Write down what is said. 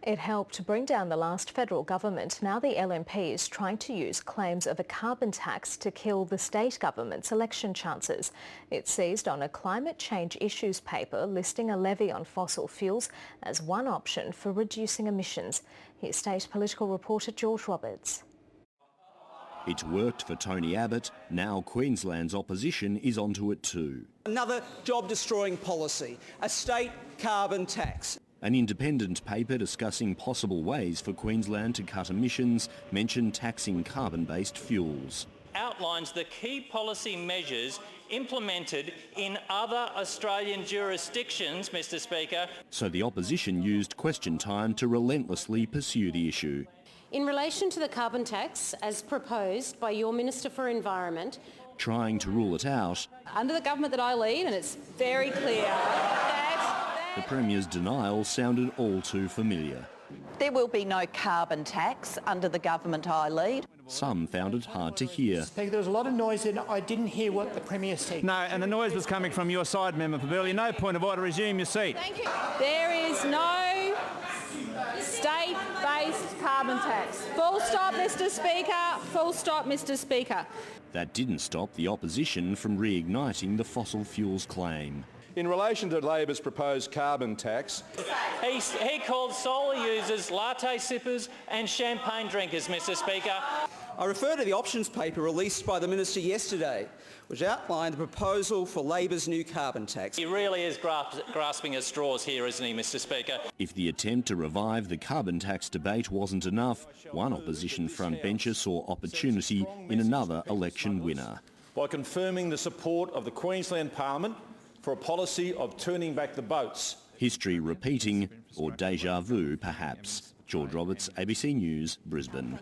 It helped bring down the last federal government. Now the LNP is trying to use claims of a carbon tax to kill the state government's election chances. It seized on a climate change issues paper listing a levy on fossil fuels as one option for reducing emissions. Here's state political reporter George Roberts. It's worked for Tony Abbott. Now Queensland's opposition is onto it too. Another job-destroying policy, a state carbon tax. An independent paper discussing possible ways for Queensland to cut emissions mentioned taxing carbon-based fuels. Outlines the key policy measures implemented in other Australian jurisdictions, Mr Speaker. So the opposition used question time to relentlessly pursue the issue. In relation to the carbon tax, as proposed by your Minister for Environment, trying to rule it out. Under the government that I lead, and it's very clear that The Premier's denial sounded all too familiar. There will be no carbon tax under the government I lead. Some found it hard to hear. Speaker, there was a lot of noise and I didn't hear what the Premier said. No, and the noise was coming from your side, Member for Burleigh. No point of order. Resume your seat. Thank you. There is no state-based carbon tax. Full stop, Mr Speaker. Full stop, Mr Speaker. That didn't stop the opposition from reigniting the fossil fuels claim. In relation to Labor's proposed carbon tax, He called solar users latte sippers and champagne drinkers, Mr Speaker. I refer to the options paper released by the Minister yesterday, which outlined the proposal for Labor's new carbon tax. He really is grasping at straws here, isn't he, Mr Speaker? If the attempt to revive the carbon tax debate wasn't enough, one opposition frontbencher saw opportunity in another election winner. by confirming the support of the Queensland Parliament for a policy of turning back the boats. History repeating, or deja vu perhaps. George Roberts, ABC News, Brisbane.